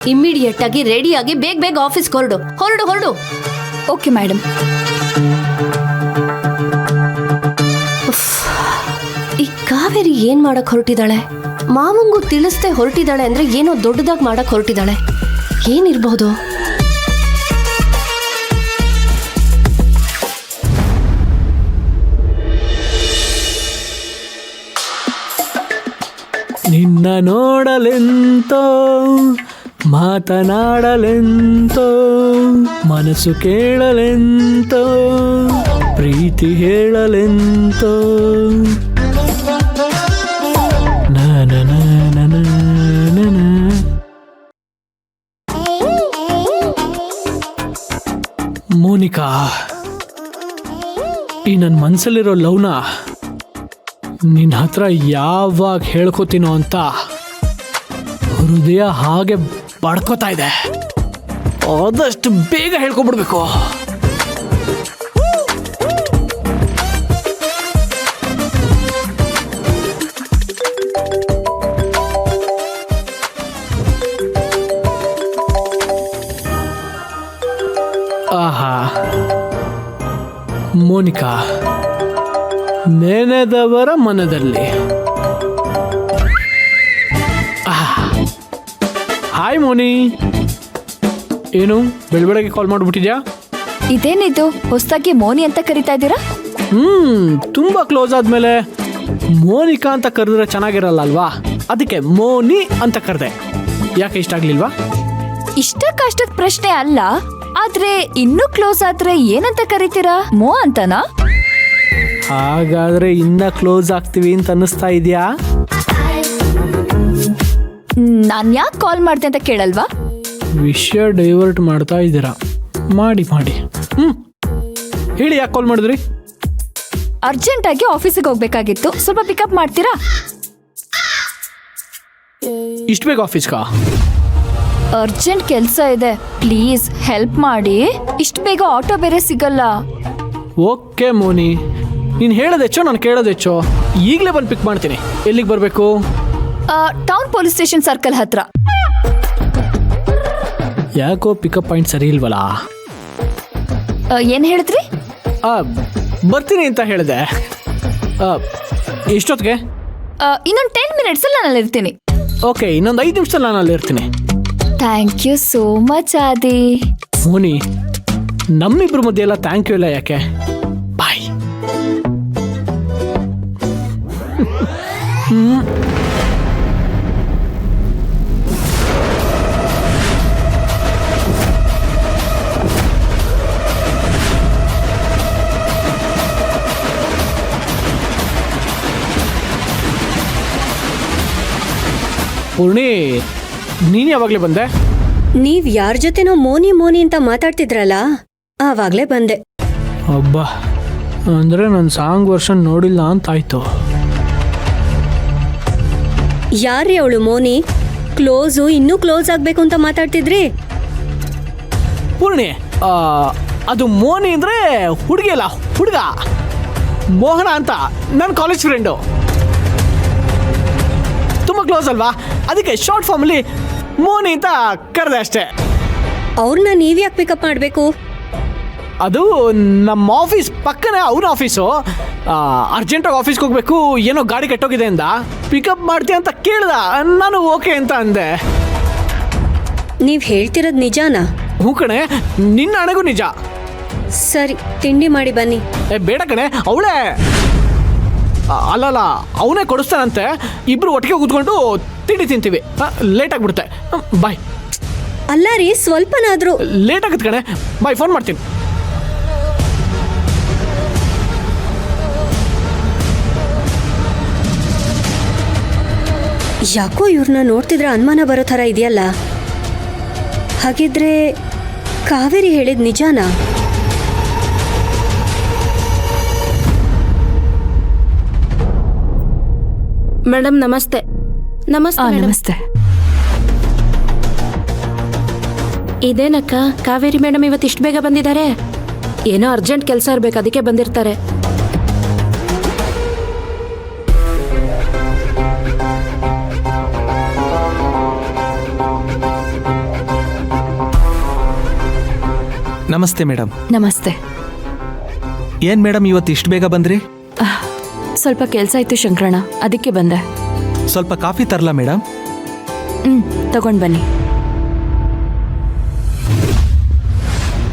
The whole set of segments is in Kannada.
ಇಮ್ಮಿಡಿಯೇಟ್ ಆಗಿ ರೆಡಿಯಾಗಿ ಬೇಗ ಬೇಗ ಆಫೀಸ್ಗೆ ಹೊರಡು ಹೊರಡು ಹೊರಡು. Okay madam. ಈ ಕಾವೇರಿ ಏನ್ ಮಾಡಕ್ ಹೊರಟಿದ್ದಾಳೆ? ಮಾವಂಗೂ ತಿಳಿಸ್ದೆ ಹೊರಟಿದ್ದಾಳೆ ಅಂದ್ರೆ ಏನೋ ದೊಡ್ಡದಾಗಿ ಮಾಡಕ್ ಹೊರಟಿದ್ದಾಳೆ. ಏನಿರ್ಬಹುದು? ನಿನ್ನ ನೋಡಲೆಂತೋ ಮಾತನಾಡಲೆಂತೋ ಮನಸ್ಸು ಕೇಳಲೆಂತೋ ಪ್ರೀತಿ ಹೇಳಲೆಂತೋ ಮೋನಿಕಾ, ಈ ನನ್ನ ಮನಸ್ಸಲ್ಲಿರೋ ಲವ್ನ ನಿನ್ನ ಹತ್ರ ಯಾವಾಗ ಹೇಳ್ಕೊತೀನೋ ಅಂತ ಹೃದಯ ಹಾಗೆ ಬಡ್ಕೋತಾ ಇದೆ. ಆದಷ್ಟು ಬೇಗ ಹೇಳ್ಕೊಬಿಡ್ಬೇಕು. ಆಹಾ ಮೋನಿಕಾ, ನೆನೆದವರ ಮನದಲ್ಲಿ. ಹಾಯ್ ಮೋನಿ, ಏನು ಬೆಳಬೆಳಗ್ಗೆ ಕಾಲ್ ಮಾಡಿಬಿಟ್ಟಿದ್ಯಾ? ಇದೇನಿದು ಹೊಸದಾಗಿ ಮೋನಿ ಅಂತ ಕರಿತಾ ಇದ್ದೀರಾ? ತುಂಬಾ ಕ್ಲೋಸ್ ಆದ್ಮೇಲೆ ಮೋನಿಕಾ ಅಂತ ಕರೆದ್ರೆ ಚೆನ್ನಾಗಿರಲ್ಲ ಅಲ್ವಾ? ಅದಕ್ಕೆ ಮೋನಿ ಅಂತ ಕರೆದೆ. ಯಾಕೆ ಇಷ್ಟ ಆಗ್ಲಿಲ್ವಾ? ಇಷ್ಟಕ್ಕಷ್ಟದ ಪ್ರಶ್ನೆ ಅಲ್ಲ, ಆದ್ರೆ ಇನ್ನೂ ಕ್ಲೋಸ್ ಆದ್ರೆ ಏನಂತ ಕರಿತೀರಾ? ಮೋ ಅಂತನಾ? ಹಾಗಾದ್ರೆ ಇನ್ನ ಕ್ಲೋಸ್ ಆಗ್ತೀವಿ ಅಂತ ಅನ್ನಿಸ್ತಾ ಇದೆಯಾ? ನಾನ್ ಯಾಕೆ ಕಾಲ್ ಮಾಡ್ದೆ ಅಂತ ಕೇಳಲ್ವಾ? ವಿಷಯ ಡೈವರ್ಟ್ ಮಾಡ್ತಾ ಇದ್ದೀರಾ. ಮಾಡಿ ಮಾಡಿ ಹೇಳಿ, ಯಾಕೆ ಕಾಲ್ ಮಾಡಿದ್ರಿ? ಅರ್ಜೆಂಟ್ ಆಗಿ ಆಫೀಸಿಗೆ ಹೋಗ್ಬೇಕಾಗಿತ್ತು, ಸ್ವಲ್ಪ ಪಿಕಪ್ ಮಾಡ್ತೀರಾ? ಇಷ್ಟು ಬೇಗ ಆಫೀಸ್ಗಾ? ಅರ್ಜೆಂಟ್ ಕೆಲಸ ಇದೆ, ಪ್ಲೀಸ್ ಹೆಲ್ಪ್ ಮಾಡಿ. ಇಷ್ಟು ಬೇಗ ಆಟೋ ಬೇರೆ ಸಿಗಲ್ಲ. ಓಕೆ ಮೋನಿ, ನೀನು ಹೇಳೋದೆಚ್ಚೋ ನಾನು ಕೇಳೋದೆಚ್ಚೋ. ಈಗಲೇ ಬಂದು ಪಿಕ್ ಮಾಡ್ತೀನಿ. ಎಲ್ಲಿಗೆ ಬರಬೇಕು? ಟೌನ್ ಪೊಲೀಸ್ ಸ್ಟೇಷನ್ ಸರ್ಕಲ್ ಹತ್ರ. ಯಾಕೋ ಪಿಕಪ್ ಪಾಯಿಂಟ್ ಸರಿ ಇಲ್ವಲ್ಲ? ಏನ್ ಹೇಳಿದ್ರಿ? ಬರ್ತೀನಿ ಅಂತ ಹೇಳಿದೆ. ಎಷ್ಟೊತ್ತಿಗೆ? ಇನ್ನೊಂದು 10 minutes ಅಲ್ಲಿ ನಾನು ಇರ್ತೀನಿ. ಓಕೆ, ಇನ್ನೊಂದು 5 ನಿಮಿಷದಲ್ಲಿ ನಾನು ಅಲ್ಲಿ ಇರ್ತೀನಿ. ಥ್ಯಾಂಕ್ ಯು ಸೋ ಮಚ್ ಆದಿ. ಮೋನಿ, ನಮ್ಮಿಬ್ರ ಮಧ್ಯೆ ಎಲ್ಲ ಥ್ಯಾಂಕ್ ಯು ಇಲ್ಲ ಯಾಕೆ? ಬಾಯ್. ಪೂರ್ಣಿ, ನೀನು ಯಾವಾಗಲೇ ಬಂದೆ? ನೀವ್ ಯಾರ ಜೊತೆನೋ ಮೋನಿ ಮೋನಿ ಅಂತ ಮಾತಾಡ್ತಿದ್ರಲ್ಲ, ಆವಾಗ್ಲೇ ಬಂದೆ. ಅಬ್ಬಾ, ಅಂದ್ರೆ ನನ್ನ ಸಾಂಗ್ ವರ್ಷನ್ ನೋಡಿಲ್ಲ ಅಂತಾಯ್ತು. ಯಾರ್ರೀ ಅವಳು ಮೋನಿ? ಕ್ಲೋಸು ಇನ್ನೂ ಕ್ಲೋಸ್ ಆಗ್ಬೇಕು ಅಂತ ಮಾತಾಡ್ತಿದ್ರಿ. ಪೂರ್ಣಿ, ಅದು ಮೋನಿ ಅಂದ್ರೆ ಹುಡುಗಿ ಅಲ್ಲ, ಹುಡುಗ. ಮೋಹನ ಅಂತ ನನ್ನ ಕಾಲೇಜ್ ಫ್ರೆಂಡು. ತುಂಬ ಕ್ಲೋಸ್ ಅಲ್ವಾ? ಅದಕ್ಕೆ ಶಾರ್ಟ್ ಫಾರ್ಮಲ್ಲಿ ಮೋನಿ ಅಂತ ಕರೆದೆ ಅಷ್ಟೇ. ಅವ್ರನ್ನ ನೀವ್ಯಾಕೆ ಪಿಕಪ್ ಮಾಡಬೇಕು? ಅದು ನಮ್ಮ ಆಫೀಸ್ ಪಕ್ಕನೇ ಅವ್ರ ಆಫೀಸು. ಅರ್ಜೆಂಟಾಗಿ ಆಫೀಸ್ಗೆ ಹೋಗ್ಬೇಕು, ಏನೋ ಗಾಡಿ ಕೆಟ್ಟೋಗಿದೆ ಅಂದ. ಪಿಕಪ್ ಮಾಡ್ತೀಯ ಅಂತ ಕೇಳ್ದ, ನಾನು ಓಕೆ ಅಂತ ಅಂದೆ. ನೀವ್ ಹೇಳ್ತಿರೋದು ನಿಜಾನಾ? ಹ್ಞೂ ಕಣೆ, ನಿನ್ನ ಹಣೆಗೂ ನಿಜ. ಸರಿ, ತಿಂಡಿ ಮಾಡಿ ಬನ್ನಿ. ಬೇಡ ಕಣೆ, ಅವಳೇ ಅಲ್ಲಲ್ಲ, ಅವನೇ ಕೊಡಿಸ್ತಾನಂತೆ. ಇಬ್ರು ಒಟ್ಟಿಗೆ ಕೂತ್ಕೊಂಡು ತಿಂಡಿ ತಿಂತೀವಿ. ಲೇಟ್ ಆಗಿಬಿಡುತ್ತೆ. ಬಾಯ್. ಅಲ್ಲ ರೀ, ಸ್ವಲ್ಪನಾದ್ರೂ. ಲೇಟ್ ಆಗುತ್ತೆ ಕಣೆ, ಬಾಯ್, ಫೋನ್ ಮಾಡ್ತೀನಿ. ಯಾಕೋ ಇವ್ರನ್ನ ನೋಡ್ತಿದ್ರೆ ಅನುಮಾನ ಬರೋ ಥರ ಇದೆಯಲ್ಲ. ಹಾಗಿದ್ರೆ ಕಾವೇರಿ ಹೇಳಿದ್ ನಿಜಾನಾ? ಮೇಡಮ್ ನಮಸ್ತೆ. ನಮಸ್ತೆ. ನಮಸ್ತೆ. ಇದೇನಕ್ಕ, ಕಾವೇರಿ ಮೇಡಮ್ ಇವತ್ತು ಇಷ್ಟು ಬೇಗ ಬಂದಿದ್ದಾರೆ? ಏನೋ ಅರ್ಜೆಂಟ್ ಕೆಲಸ ಇರ್ಬೇಕು, ಅದಕ್ಕೆ ಬಂದಿರ್ತಾರೆ. ನಮಸ್ತೆ ಮೇಡಮ್. ನಮಸ್ತೆ. ಏನ್ ಮೇಡಮ್ ಇವತ್ತು ಇಷ್ಟು ಬೇಗ ಬಂದ್ರಿ? ಸ್ವಲ್ಪ ಕೆಲಸ ಇತ್ತು ಶಂಕರಣ್ಣ, ಅದಕ್ಕೆ ಬಂದೆ. ಸ್ವಲ್ಪ ಕಾಫಿ ತರಲಾ ಮೇಡಮ್? ತಗೊಂಡು ಬನ್ನಿ.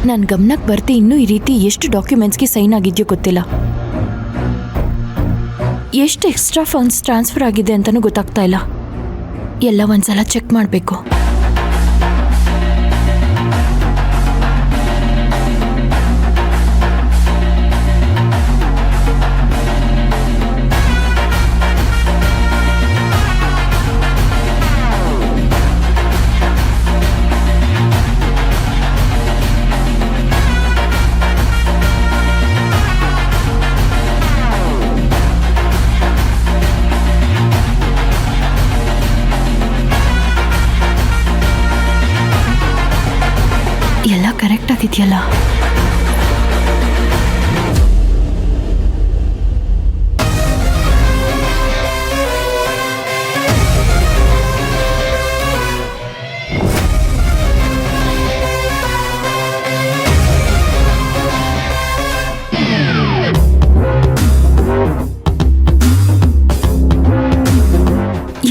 ನನ್ನ ಗಮನಕ್ಕೆ ಬರ್ತಿ ಇನ್ನೂ ಈ ರೀತಿ ಎಷ್ಟು ಡಾಕ್ಯುಮೆಂಟ್ಸ್ಗೆ ಸೈನ್ ಆಗಿದೆಯೋ ಗೊತ್ತಿಲ್ಲ. ಎಷ್ಟು ಎಕ್ಸ್ಟ್ರಾ ಫಂಡ್ಸ್ ಟ್ರಾನ್ಸ್ಫರ್ ಆಗಿದೆ ಅಂತಲೂ ಗೊತ್ತಾಗ್ತಾ ಇಲ್ಲ. ಎಲ್ಲ ಒಂದ್ಸಲ ಚೆಕ್ ಮಾಡಬೇಕು. ಎಲ್ಲ ಕರೆಕ್ಟ್ ಆಗಿದೆಯಲ್ಲ?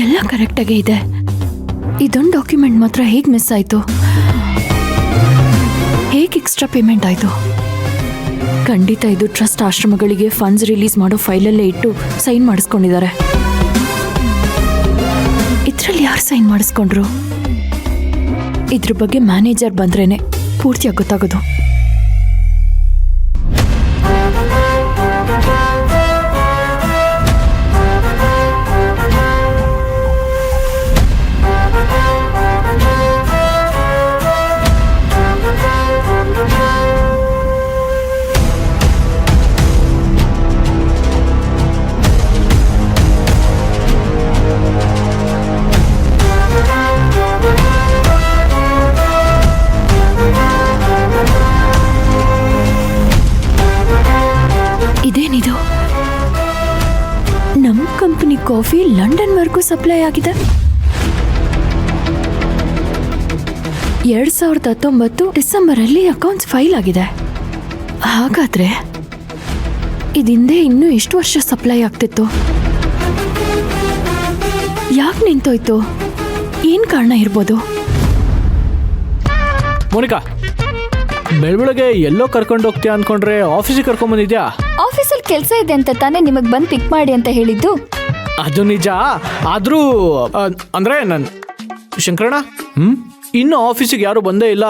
ಎಲ್ಲ ಕರೆಕ್ಟಾಗೇ ಇದೆ. ಇದೊಂದು ಡಾಕ್ಯುಮೆಂಟ್ ಮಾತ್ರ ಹೇಗೆ ಮಿಸ್ ಆಯಿತು? ಹೇಗೆ ಎಕ್ಸ್ಟ್ರಾ ಪೇಮೆಂಟ್ ಆಯಿತು? ಖಂಡಿತ ಇದು ಟ್ರಸ್ಟ್ ಆಶ್ರಮಗಳಿಗೆ ಫಂಡ್ಸ್ ರಿಲೀಸ್ ಮಾಡೋ ಫೈಲಲ್ಲೇ ಇಟ್ಟು ಸೈನ್ ಮಾಡಿಸ್ಕೊಂಡಿದ್ದಾರೆ. ಇದರಲ್ಲಿ ಯಾರು ಸೈನ್ ಮಾಡಿಸ್ಕೊಂಡ್ರು? ಇದ್ರ ಬಗ್ಗೆ ಮ್ಯಾನೇಜರ್ ಬಂದ್ರೇನೆ ಪೂರ್ತಿಯಾಗಿ ಗೊತ್ತಾಗೋದು. ಇದೇನಿದು? ನಮ್ಮ ಕಂಪನಿ ಕಾಫಿ ಲಂಡನ್ವರೆಗೂ ಸಪ್ಲೈ ಆಗಿದೆ. 2019 ಡಿಸೆಂಬರಲ್ಲಿ ಅಕೌಂಟ್ಸ್ ಫೈಲ್ ಆಗಿದೆ. ಹಾಗಾದ್ರೆ ಇದಿಂದೆ ಇನ್ನೂ ಎಷ್ಟು ವರ್ಷ ಸಪ್ಲೈ ಆಗ್ತಿತ್ತು? ಯಾಕೆ ನಿಂತೋಯ್ತು? ಏನ್ ಕಾರಣ ಇರ್ಬೋದು? ಮೋನಿಕಾ, ಬೆಳಬೆಳಗ್ಗೆ ಎಲ್ಲೋ ಕರ್ಕೊಂಡು ಹೋಗ್ತೀಯಾ ಅನ್ಕೊಂಡ್ರೆ ಆಫೀಸಿಗೆ ಕರ್ಕೊಂಡ್ಬಂದಿದ್ಯಾ? ಆಫೀಸಲ್ಲಿ ಕೆಲಸ ಇದೆ ಅಂತ ತಾನೇ ನಿಮಗೆ ಬಂದು ಪಿಕ್ ಮಾಡಿ ಅಂತ ಹೇಳಿದ್ದು. ಅದು ನಿಜ. ಆದ್ರೂ ಅಂದ್ರೆ ನನ್ ಶಂಕರಣ್ಣ, ಇನ್ನು ಆಫೀಸಿಗೆ ಯಾರು ಬಂದೇ ಇಲ್ಲ.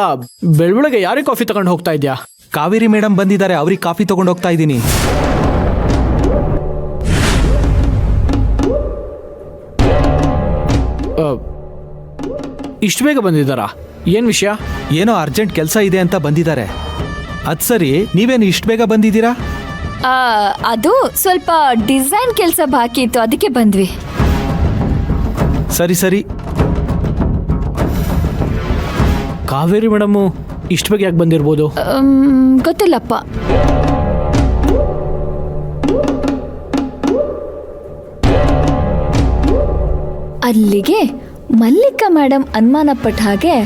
ಬೆಳಬೆಳಗ್ಗೆ ಯಾರಿಗೆ ಕಾಫಿ ತಗೊಂಡು ಹೋಗ್ತಾ ಇದ್ಯಾ? ಕಾವೇರಿ ಮೇಡಮ್ ಬಂದಿದ್ದಾರೆ, ಅವ್ರಿಗೆ ಕಾಫಿ ತಗೊಂಡು ಹೋಗ್ತಾ ಇದ್ದೀನಿ. ಇಷ್ಟು ಬೇಗ ಬಂದಿದ್ದಾರಾ? ಏನ್ ವಿಷಯ? ಏನೋ ಅರ್ಜೆಂಟ್ ಕೆಲಸ ಇದೆ ಅಂತ ಬಂದಿದ್ದಾರೆ. ಅದ್ ಸರಿ, ನೀವೇನು ಇಷ್ಟು ಬೇಗ ಬಂದಿದ್ದೀರಾ? ಅದು ಸ್ವಲ್ಪ ಡಿಸೈನ್ ಕೆಲಸ ಬಾಕಿ ಇತ್ತು, ಅದಕ್ಕೆ ಬಂದ್ವಿ. ಸರಿ ಸರಿ. ಕಾವೇರಿ ಮೇಡಮು ಇಷ್ಟು ಬೇಗ ಯಾಕೆ ಬಂದಿರ್ಬೋದು? ಗೊತ್ತಿಲ್ಲಪ್ಪ. ಅಲ್ಲಿಗೆ ಮಲ್ಲಿಕಾ ಮೇಡಮ್ ಅನುಮಾನ ಪಟ್ಟ ಹಾಗೆ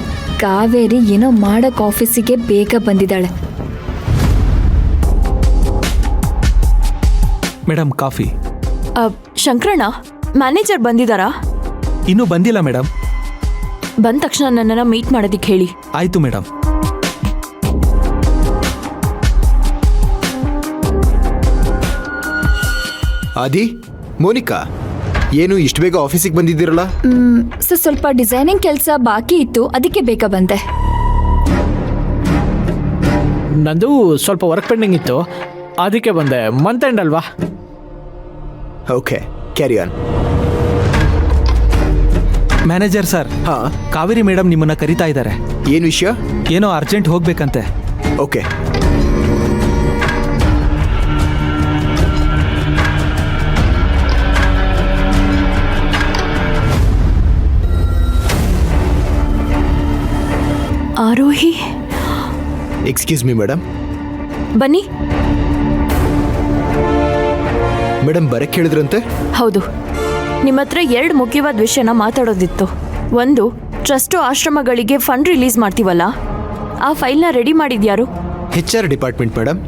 ಕಾವೇರಿ ಏನೋ ಮಾಡಕ್ ಆಫೀಸಿಗೆ ಬೇಗ ಬಂದಿದ್ದಾಳೆ. Madam coffee. ಶಂಕರಣ್ಣ, ಮ್ಯಾನೇಜರ್ ಬಂದಿದ್ದಾರಾ? ಇನ್ನೂ ಬಂದಿಲ್ಲ ಮೇಡಮ್. ಬಂದ ತಕ್ಷಣ ನನ್ನನ್ನು ಮೀಟ್ ಮಾಡೋದಿಕ್ಕೆ ಹೇಳಿ. ಆಯ್ತು ಮೇಡಮ್. ಆದಿ, ಮೋನಿಕಾ, ಏನು ಇಷ್ಟು ಬೇಗ ಆಫೀಸಿಗೆ ಬಂದಿದ್ದೀರಲ್ಲ? ಸ್ವಲ್ಪ ಡಿಸೈನಿಂಗ್ ಕೆಲಸ ಬಾಕಿ ಇತ್ತು, ಅದಕ್ಕೆ ಬೇಗ ಬಂದೆ. ನಂದು ಸ್ವಲ್ಪ ವರ್ಕ್ ಪೆಂಡಿಂಗ್ ಇತ್ತು, ಅದಕ್ಕೆ ಬಂದೆ. ಮಂತ್ ಎಂಡ್ ಅಲ್ವಾ? Okay, carry on. Manager sir, ಹಾ, ಕಾವೇರಿ ಮೇಡಮ್ ನಿಮ್ಮನ್ನ ಕರಿತಾ ಇದ್ದಾರೆ. ಏನು ವಿಷಯ? ಏನೋ ಅರ್ಜೆಂಟ್ ಹೋಗ್ಬೇಕಂತೆ. Okay. Arohi, excuse me madam. ಬನ್ನಿ. ಮೇಡಮ್ ಬರಕ್ಕೆ ಹೇಳಿದ್ರಂತೆ? ಹೌದು, ನಿಮ್ಮ ಹತ್ರ 2 ಮುಖ್ಯವಾದ ವಿಷಯನ ಮಾತಾಡೋದಿತ್ತು. ಒಂದು, ಟ್ರಸ್ಟು ಆಶ್ರಮಗಳಿಗೆ ಫಂಡ್ ರಿಲೀಸ್ ಮಾಡ್ತೀವಲ್ಲ, ಆ ಫೈಲ್ನ ರೆಡಿ ಮಾಡಿದ್ಯಾರು? HR department madam.